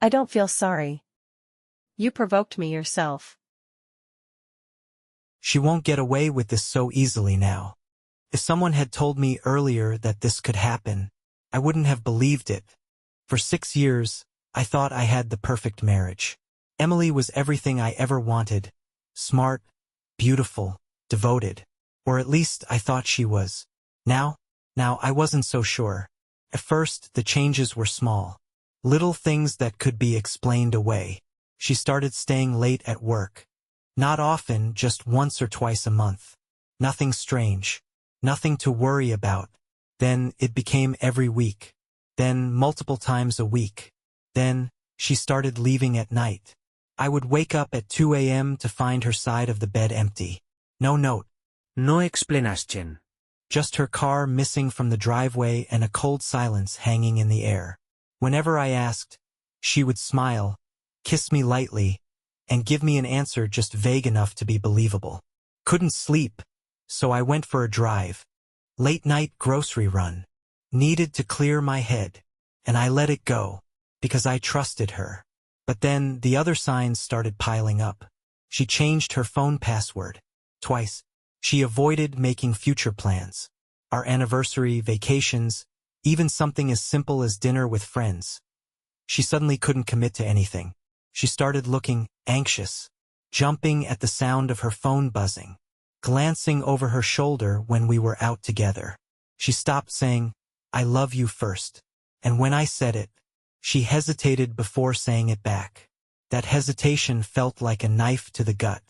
I don't feel sorry. You provoked me yourself. She won't get away with this so easily now. If someone had told me earlier that this could happen, I wouldn't have believed it. For 6 years, I thought I had the perfect marriage. Emily was everything I ever wanted. Smart, beautiful, devoted. Or at least I thought she was. Now I wasn't so sure. At first, the changes were small. Little things that could be explained away. She started staying late at work. Not often, just once or twice a month. Nothing strange. Nothing to worry about. Then it became every week. Then multiple times a week. Then she started leaving at night. I would wake up at 2 a.m. to find her side of the bed empty. No note. No explanation. Just her car missing from the driveway and a cold silence hanging in the air. Whenever I asked, she would smile, kiss me lightly, and give me an answer just vague enough to be believable. Couldn't sleep, so I went for a drive. Late-night grocery run. Needed to clear my head, and I let it go, because I trusted her. But then the other signs started piling up. She changed her phone password. Twice. She avoided making future plans. Our anniversary, vacations, even something as simple as dinner with friends. She suddenly couldn't commit to anything. She started looking anxious, jumping at the sound of her phone buzzing, glancing over her shoulder when we were out together. She stopped saying, "I love you" first. And when I said it, she hesitated before saying it back. That hesitation felt like a knife to the gut.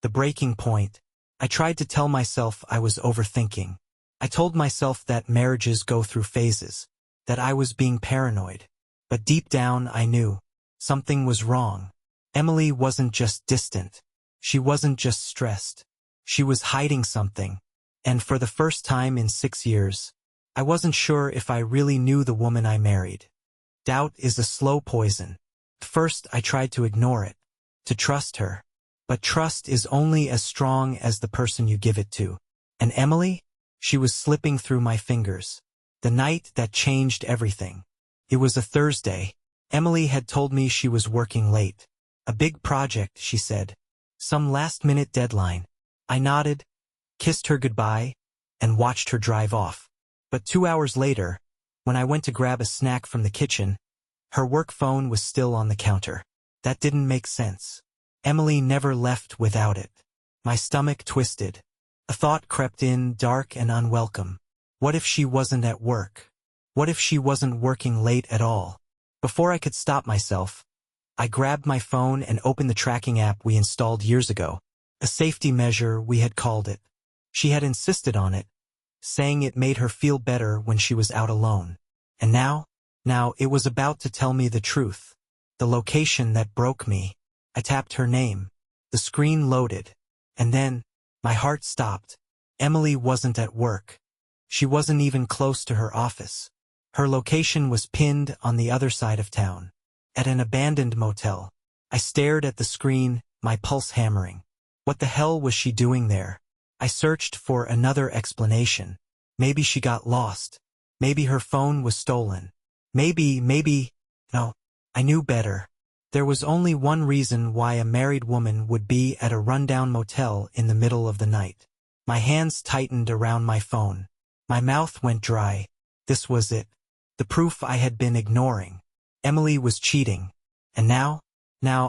The breaking point. I tried to tell myself I was overthinking. I told myself that marriages go through phases, that I was being paranoid. But deep down I knew something was wrong. Emily wasn't just distant. She wasn't just stressed. She was hiding something. And for the first time in 6 years, I wasn't sure if I really knew the woman I married. Doubt is a slow poison. First I tried to ignore it, to trust her. But trust is only as strong as the person you give it to. And Emily? She was slipping through my fingers. The night that changed everything. It was a Thursday. Emily had told me she was working late. A big project, she said. Some last-minute deadline. I nodded, kissed her goodbye, and watched her drive off. But 2 hours later, when I went to grab a snack from the kitchen, her work phone was still on the counter. That didn't make sense. Emily never left without it. My stomach twisted. A thought crept in, dark and unwelcome. What if she wasn't at work? What if she wasn't working late at all? Before I could stop myself, I grabbed my phone and opened the tracking app we installed years ago. A safety measure, we had called it. She had insisted on it, saying it made her feel better when she was out alone. And now it was about to tell me the truth. The location that broke me. I tapped her name. The screen loaded. And then, my heart stopped. Emily wasn't at work. She wasn't even close to her office. Her location was pinned on the other side of town. At an abandoned motel. I stared at the screen, my pulse hammering. What the hell was she doing there? I searched for another explanation. Maybe she got lost. Maybe her phone was stolen. No, I knew better. There was only one reason why a married woman would be at a rundown motel in the middle of the night. My hands tightened around my phone. My mouth went dry. This was it. The proof I had been ignoring. Emily was cheating. And now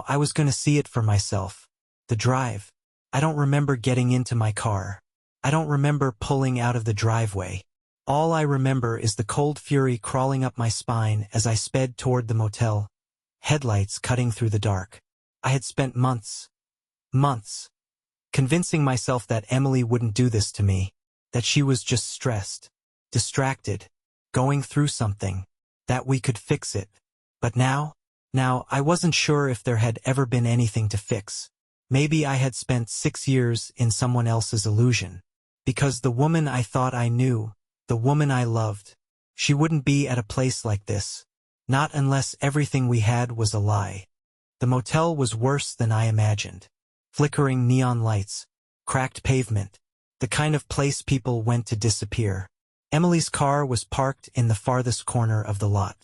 I was going to see it for myself. The drive. I don't remember getting into my car. I don't remember pulling out of the driveway. All I remember is the cold fury crawling up my spine as I sped toward the motel. Headlights cutting through the dark. I had spent months, convincing myself that Emily wouldn't do this to me, that she was just stressed, distracted, going through something, that we could fix it. But now I wasn't sure if there had ever been anything to fix. Maybe I had spent 6 years in someone else's illusion. Because the woman I thought I knew, the woman I loved, she wouldn't be at a place like this. Not unless everything we had was a lie. The motel was worse than I imagined. Flickering neon lights, cracked pavement, the kind of place people went to disappear. Emily's car was parked in the farthest corner of the lot.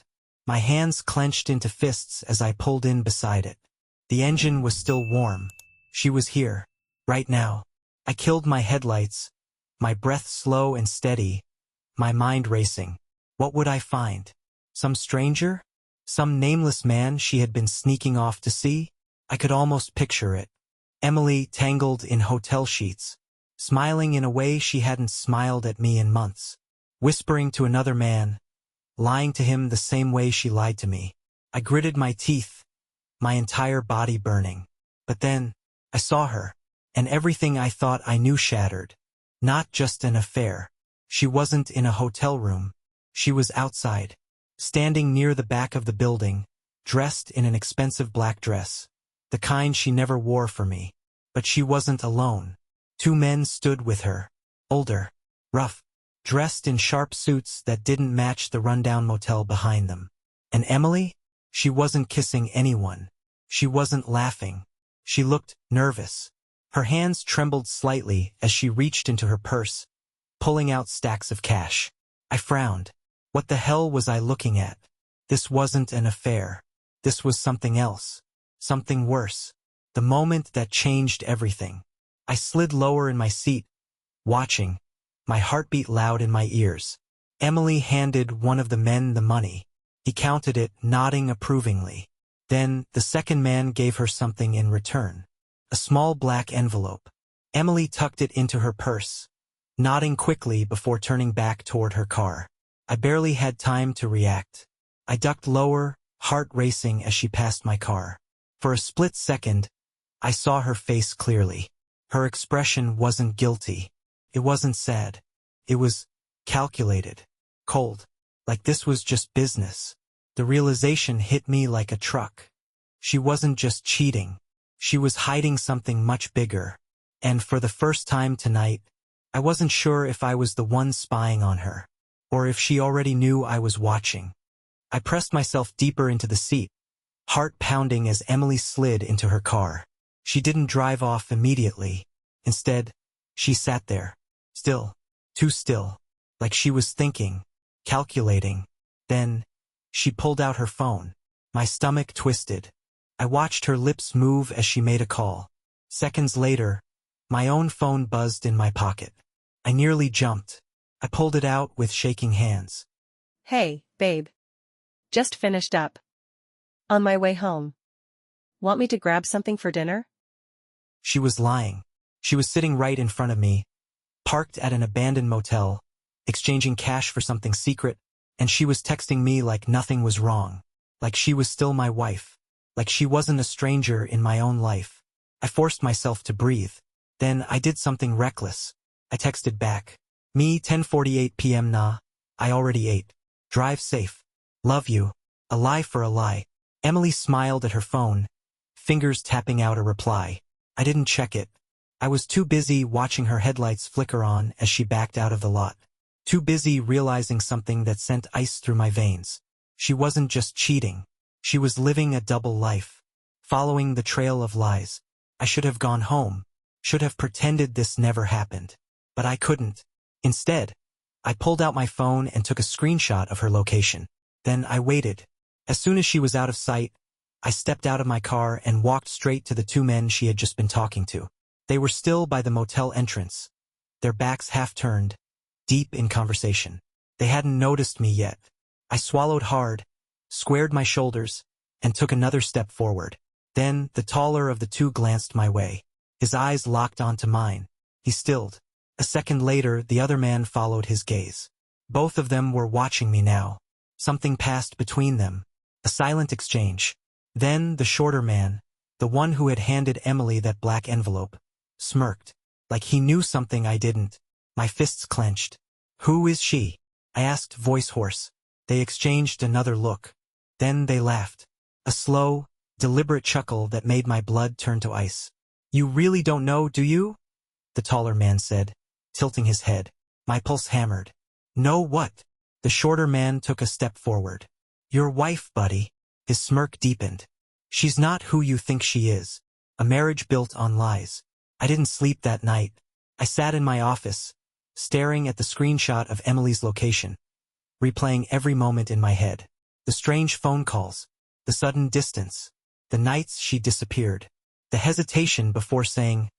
My hands clenched into fists as I pulled in beside it. The engine was still warm. She was here. Right now. I killed my headlights, my breath slow and steady, my mind racing. What would I find? Some stranger? Some nameless man she had been sneaking off to see? I could almost picture it. Emily tangled in hotel sheets, smiling in a way she hadn't smiled at me in months, whispering to another man, lying to him the same way she lied to me. I gritted my teeth, my entire body burning. But then, I saw her, and everything I thought I knew shattered. Not just an affair. She wasn't in a hotel room. She was outside, standing near the back of the building, dressed in an expensive black dress, the kind she never wore for me. But she wasn't alone. Two men stood with her, older, rough, dressed in sharp suits that didn't match the rundown motel behind them. And Emily? She wasn't kissing anyone. She wasn't laughing. She looked nervous. Her hands trembled slightly as she reached into her purse, pulling out stacks of cash. I frowned. What the hell was I looking at? This wasn't an affair. This was something else. Something worse. The moment that changed everything. I slid lower in my seat, watching, my heartbeat loud in my ears. Emily handed one of the men the money. He counted it, nodding approvingly. Then, the second man gave her something in return. A small black envelope. Emily tucked it into her purse, nodding quickly before turning back toward her car. I barely had time to react. I ducked lower, heart racing as she passed my car. For a split second, I saw her face clearly. Her expression wasn't guilty. It wasn't sad. It was calculated, cold, like this was just business. The realization hit me like a truck. She wasn't just cheating. She was hiding something much bigger. And for the first time tonight, I wasn't sure if I was the one spying on her, or if she already knew I was watching. I pressed myself deeper into the seat, heart pounding as Emily slid into her car. She didn't drive off immediately. Instead, she sat there, still, too still, like she was thinking, calculating. Then, she pulled out her phone. My stomach twisted. I watched her lips move as she made a call. Seconds later, my own phone buzzed in my pocket. I nearly jumped. I pulled it out with shaking hands. Hey, babe. Just finished up. On my way home. Want me to grab something for dinner? She was lying. She was sitting right in front of me, parked at an abandoned motel, exchanging cash for something secret, and she was texting me like nothing was wrong, like she was still my wife, like she wasn't a stranger in my own life. I forced myself to breathe. Then I did something reckless. I texted back. Me 10:48 p.m. Nah, I already ate. Drive safe. Love you. A lie for a lie. Emily smiled at her phone, fingers tapping out a reply. I didn't check it. I was too busy watching her headlights flicker on as she backed out of the lot. Too busy realizing something that sent ice through my veins. She wasn't just cheating. She was living a double life, following the trail of lies. I should have gone home, should have pretended this never happened. But I couldn't. Instead, I pulled out my phone and took a screenshot of her location. Then I waited. As soon as she was out of sight, I stepped out of my car and walked straight to the two men she had just been talking to. They were still by the motel entrance, their backs half turned, deep in conversation. They hadn't noticed me yet. I swallowed hard, squared my shoulders, and took another step forward. Then the taller of the two glanced my way. His eyes locked onto mine. He stilled. A second later, the other man followed his gaze. Both of them were watching me now. Something passed between them. A silent exchange. Then the shorter man, the one who had handed Emily that black envelope, smirked, like he knew something I didn't. My fists clenched. Who is she? I asked, voice hoarse. They exchanged another look. Then they laughed. A slow, deliberate chuckle that made my blood turn to ice. You really don't know, do you? The taller man said, tilting his head. My pulse hammered. Know what? The shorter man took a step forward. Your wife, buddy. His smirk deepened. She's not who you think she is. A marriage built on lies. I didn't sleep that night. I sat in my office, staring at the screenshot of Emily's location, replaying every moment in my head. The strange phone calls, the sudden distance, the nights she disappeared, the hesitation before saying,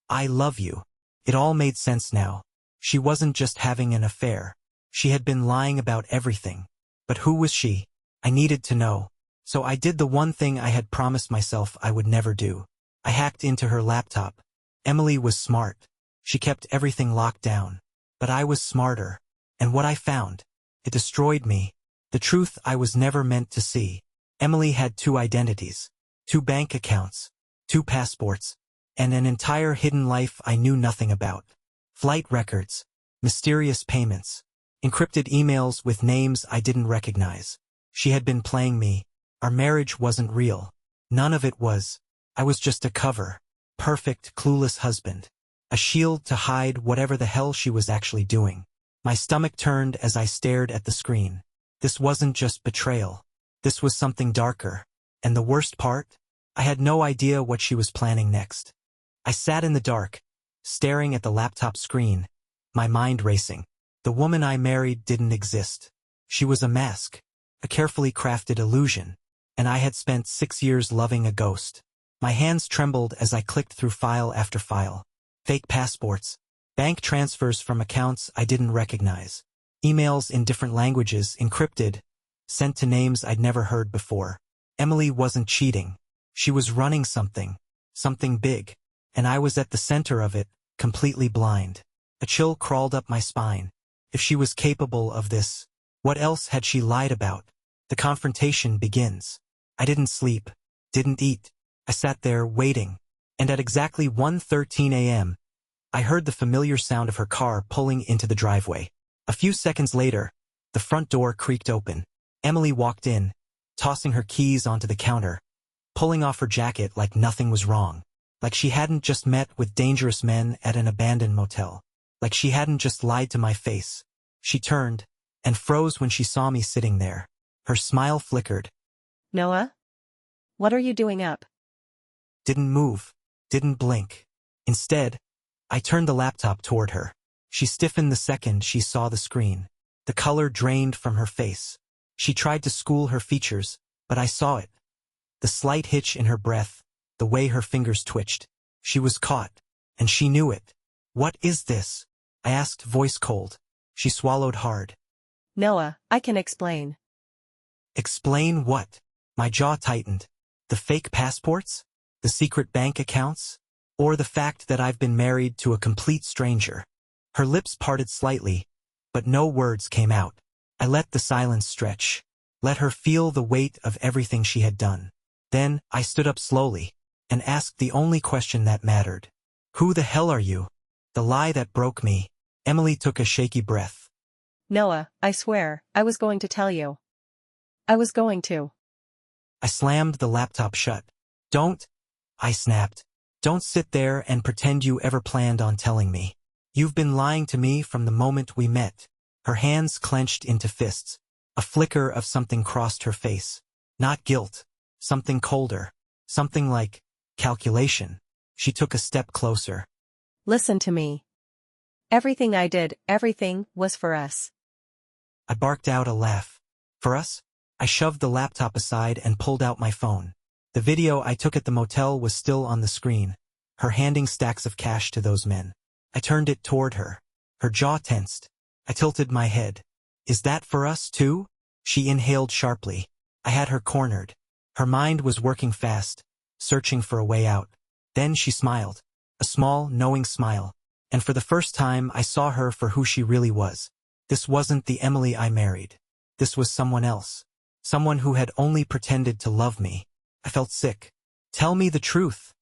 "I love you." It all made sense now. She wasn't just having an affair. She had been lying about everything. But who was she? I needed to know. So I did the one thing I had promised myself I would never do. I hacked into her laptop. Emily was smart. She kept everything locked down. But I was smarter. And what I found, it destroyed me. The truth I was never meant to see. Emily had 2 identities, 2 bank accounts, 2 passports, and an entire hidden life I knew nothing about. Flight records, mysterious payments, encrypted emails with names I didn't recognize. She had been playing me. Our marriage wasn't real. None of it was. I was just a cover. Perfect, clueless husband. A shield to hide whatever the hell she was actually doing. My stomach turned as I stared at the screen. This wasn't just betrayal. This was something darker. And the worst part? I had no idea what she was planning next. I sat in the dark, staring at the laptop screen, my mind racing. The woman I married didn't exist. She was a mask, a carefully crafted illusion, and I had spent 6 years loving a ghost. My hands trembled as I clicked through file after file. Fake passports, bank transfers from accounts I didn't recognize, emails in different languages, encrypted, sent to names I'd never heard before. Emily wasn't cheating. She was running something big, and I was at the center of it, completely blind. A chill crawled up my spine. If she was capable of this, what else had she lied about? The confrontation begins. I didn't sleep, didn't eat. I sat there waiting, and at exactly 1:13 a.m., I heard the familiar sound of her car pulling into the driveway. A few seconds later, the front door creaked open. Emily walked in, tossing her keys onto the counter, pulling off her jacket like nothing was wrong. Like she hadn't just met with dangerous men at an abandoned motel. Like she hadn't just lied to my face. She turned and froze when she saw me sitting there. Her smile flickered. Noah? What are you doing up? Didn't move, didn't blink. Instead, I turned the laptop toward her. She stiffened the second she saw the screen. The color drained from her face. She tried to school her features, but I saw it. The slight hitch in her breath, the way her fingers twitched. She was caught, and she knew it. "What is this?" I asked, voice cold. She swallowed hard. Noah, I can explain. Explain what? My jaw tightened. The fake passports? The secret bank accounts? Or the fact that I've been married to a complete stranger? Her lips parted slightly, but no words came out. I let the silence stretch. Let her feel the weight of everything she had done. Then I stood up slowly and asked the only question that mattered. "Who the hell are you?" The lie that broke me. Emily took a shaky breath. Noah, I swear, I was going to tell you. I was going to. I slammed the laptop shut. "Don't," I snapped. "Don't sit there and pretend you ever planned on telling me. You've been lying to me from the moment we met." Her hands clenched into fists. A flicker of something crossed her face. Not guilt. Something colder. Something like calculation. She took a step closer. Listen to me. Everything I did, everything, was for us. I barked out a laugh. "For us?" I shoved the laptop aside and pulled out my phone. The video I took at the motel was still on the screen, her handing stacks of cash to those men. I turned it toward her. Her jaw tensed. I tilted my head. "Is that for us, too?" She inhaled sharply. I had her cornered. Her mind was working fast, searching for a way out. Then she smiled. A small, knowing smile. And for the first time I saw her for who she really was. This wasn't the Emily I married. This was someone else. Someone who had only pretended to love me. I felt sick. "Tell me the truth,"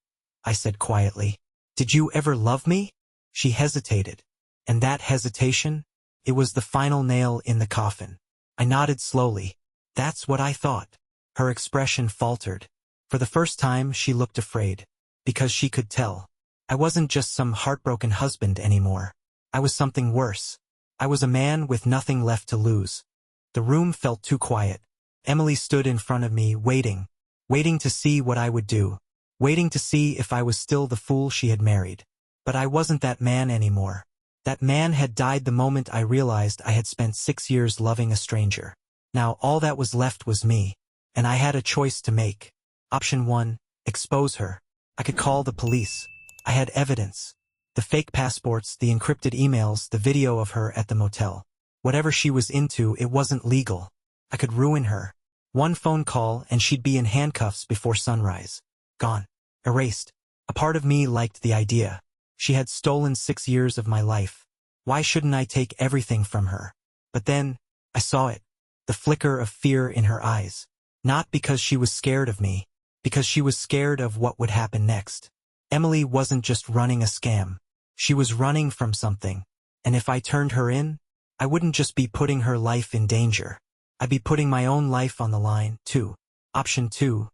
I said quietly. "Did you ever love me?" She hesitated. And that hesitation? It was the final nail in the coffin. I nodded slowly. "That's what I thought." Her expression faltered. For the first time she looked afraid. Because she could tell. I wasn't just some heartbroken husband anymore. I was something worse. I was a man with nothing left to lose. The room felt too quiet. Emily stood in front of me, waiting to see what I would do, waiting to see if I was still the fool she had married. But I wasn't that man anymore. That man had died the moment I realized I had spent 6 years loving a stranger. Now all that was left was me, and I had a choice to make. Option 1, expose her. I could call the police. I had evidence. The fake passports, the encrypted emails, the video of her at the motel. Whatever she was into, it wasn't legal. I could ruin her. One phone call and she'd be in handcuffs before sunrise. Gone. Erased. A part of me liked the idea. She had stolen 6 years of my life. Why shouldn't I take everything from her? But then, I saw it. The flicker of fear in her eyes. Not because she was scared of me, because she was scared of what would happen next. Emily wasn't just running a scam. She was running from something. And if I turned her in, I wouldn't just be putting her life in danger. I'd be putting my own life on the line, too. Option 2.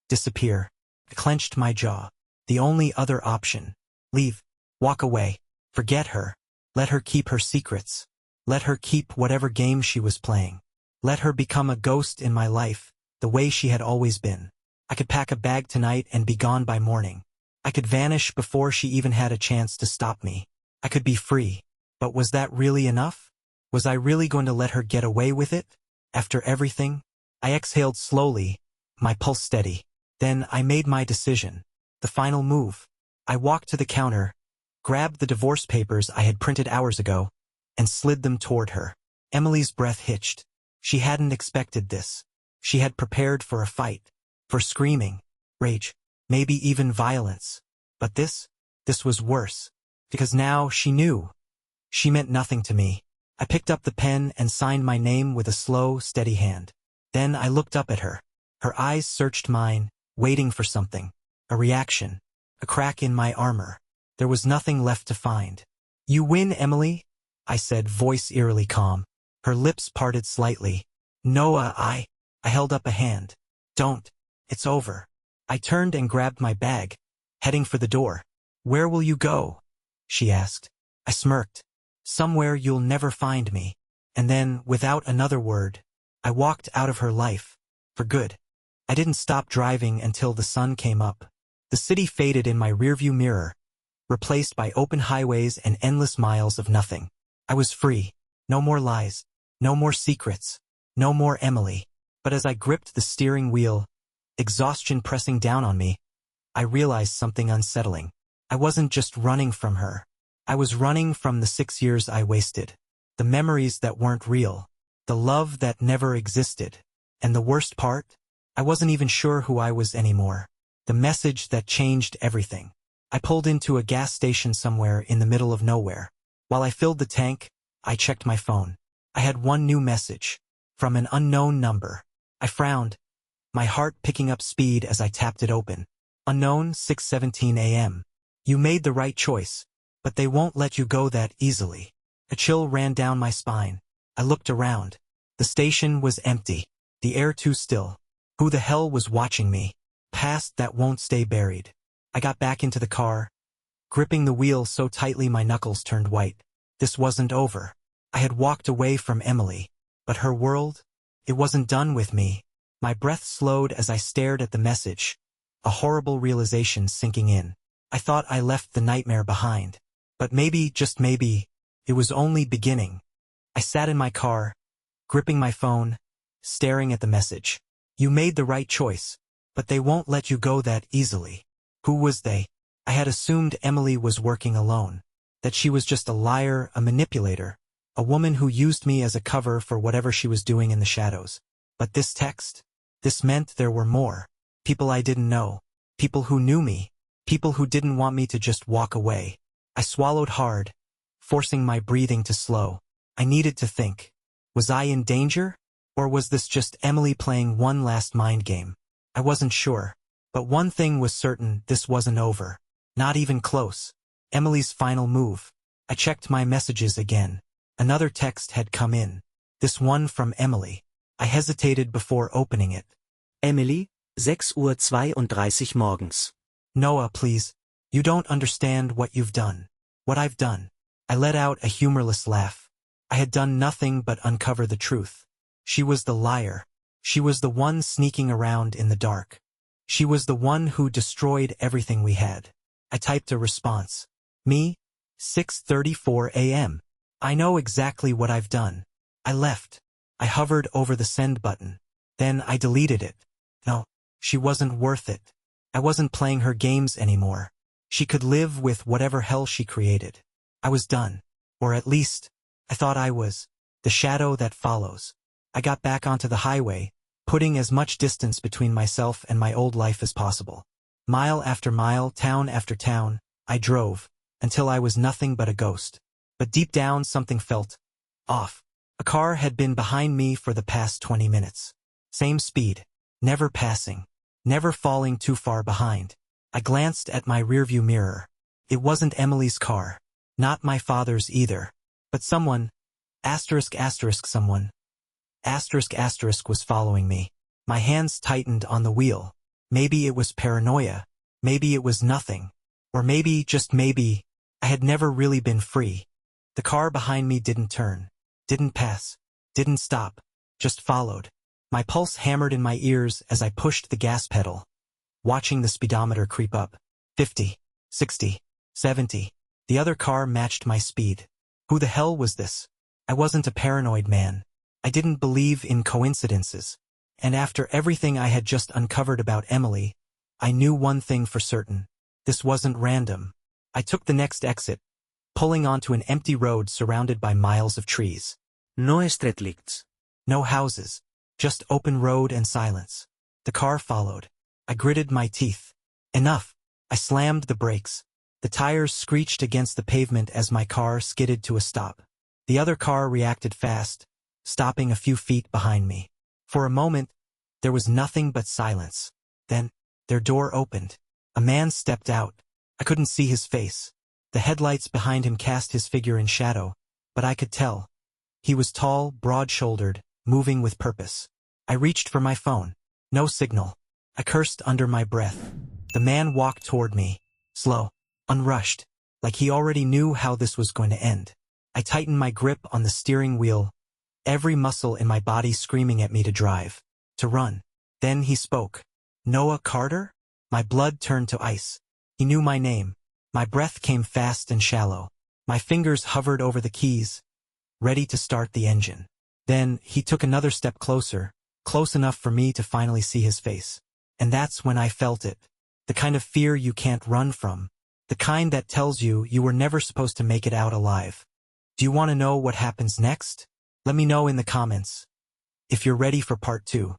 Disappear. I clenched my jaw. The only other option. Leave. Walk away. Forget her. Let her keep her secrets. Let her keep whatever game she was playing. Let her become a ghost in my life, the way she had always been. I could pack a bag tonight and be gone by morning. I could vanish before she even had a chance to stop me. I could be free. But was that really enough? Was I really going to let her get away with it? After everything? I exhaled slowly, my pulse steady. Then I made my decision. The final move. I walked to the counter, grabbed the divorce papers I had printed hours ago, and slid them toward her. Emily's breath hitched. She hadn't expected this. She had prepared for a fight, for screaming, rage, maybe even violence. But this was worse. Because now she knew. She meant nothing to me. I picked up the pen and signed my name with a slow, steady hand. Then I looked up at her. Her eyes searched mine, waiting for something. A reaction. A crack in my armor. There was nothing left to find. "You win, Emily," I said, voice eerily calm. Her lips parted slightly. "Noah, I held up a hand. "Don't. It's over." I turned and grabbed my bag, heading for the door. "Where will you go?" she asked. I smirked. "Somewhere you'll never find me." And then, without another word, I walked out of her life. For good. I didn't stop driving until the sun came up. The city faded in my rearview mirror, replaced by open highways and endless miles of nothing. I was free. No more lies. No more secrets. No more Emily. But as I gripped the steering wheel, exhaustion pressing down on me, I realized something unsettling. I wasn't just running from her. I was running from the 6 years I wasted. The memories that weren't real. The love that never existed. And the worst part? I wasn't even sure who I was anymore. The message that changed everything. I pulled into a gas station somewhere in the middle of nowhere. While I filled the tank, I checked my phone. I had one new message. From an unknown number. I frowned, my heart picking up speed as I tapped it open. Unknown, 6:17 a.m. "You made the right choice. But they won't let you go that easily." A chill ran down my spine. I looked around. The station was empty. The air too still. Who the hell was watching me? Past that won't stay buried. I got back into the car, gripping the wheel so tightly my knuckles turned white. This wasn't over. I had walked away from Emily. But her world? It wasn't done with me. My breath slowed as I stared at the message. A horrible realization sinking in. I thought I left the nightmare behind. But maybe, just maybe, it was only beginning. I sat in my car, gripping my phone, staring at the message. "You made the right choice. But they won't let you go that easily." Who was they? I had assumed Emily was working alone. That she was just a liar, a manipulator. A woman who used me as a cover for whatever she was doing in the shadows. But this text? This meant there were more. People I didn't know. People who knew me. People who didn't want me to just walk away. I swallowed hard, forcing my breathing to slow. I needed to think. Was I in danger? Or was this just Emily playing one last mind game? I wasn't sure. But one thing was certain, this wasn't over. Not even close. Emily's final move. I checked my messages again. Another text had come in. This one from Emily. I hesitated before opening it. Emily, 6:32 Uhr morgens. "Noah, please. You don't understand what you've done. What I've done." I let out a humorless laugh. I had done nothing but uncover the truth. She was the liar. She was the one sneaking around in the dark. She was the one who destroyed everything we had. I typed a response. Me? 6:34 a.m. I know exactly what I've done. I left. I hovered over the send button. Then I deleted it. No, she wasn't worth it. I wasn't playing her games anymore. She could live with whatever hell she created. I was done. Or at least, I thought I was. The shadow that follows. I got back onto the highway, putting as much distance between myself and my old life as possible. Mile after mile, town after town, I drove, until I was nothing but a ghost. But deep down something felt off. A car had been behind me for the past 20 minutes. Same speed, never passing, never falling too far behind. I glanced at my rearview mirror. It wasn't Emily's car, not my father's either, but someone, someone, was following me. My hands tightened on the wheel. Maybe it was paranoia, maybe it was nothing, or maybe, just maybe, I had never really been free. The car behind me didn't turn, didn't pass, didn't stop, just followed. My pulse hammered in my ears as I pushed the gas pedal, watching the speedometer creep up. 50, 60, 70. The other car matched my speed. Who the hell was this? I wasn't a paranoid man. I didn't believe in coincidences. And after everything I had just uncovered about Emily, I knew one thing for certain. This wasn't random. I took the next exit, pulling onto an empty road surrounded by miles of trees. No streetlights. No houses, just open road and silence. The car followed. I gritted my teeth. Enough. I slammed the brakes. The tires screeched against the pavement as my car skidded to a stop. The other car reacted fast, stopping a few feet behind me. For a moment, there was nothing but silence. Then, their door opened. A man stepped out. I couldn't see his face. The headlights behind him cast his figure in shadow, but I could tell. He was tall, broad-shouldered, moving with purpose. I reached for my phone. No signal. I cursed under my breath. The man walked toward me, slow, unrushed, like he already knew how this was going to end. I tightened my grip on the steering wheel, every muscle in my body screaming at me to drive, to run. Then he spoke. Noah Carter? My blood turned to ice. He knew my name. My breath came fast and shallow. My fingers hovered over the keys, ready to start the engine. Then he took another step closer, close enough for me to finally see his face. And that's when I felt it. The kind of fear you can't run from. The kind that tells you you were never supposed to make it out alive. Do you want to know what happens next? Let me know in the comments. If you're ready for part 2.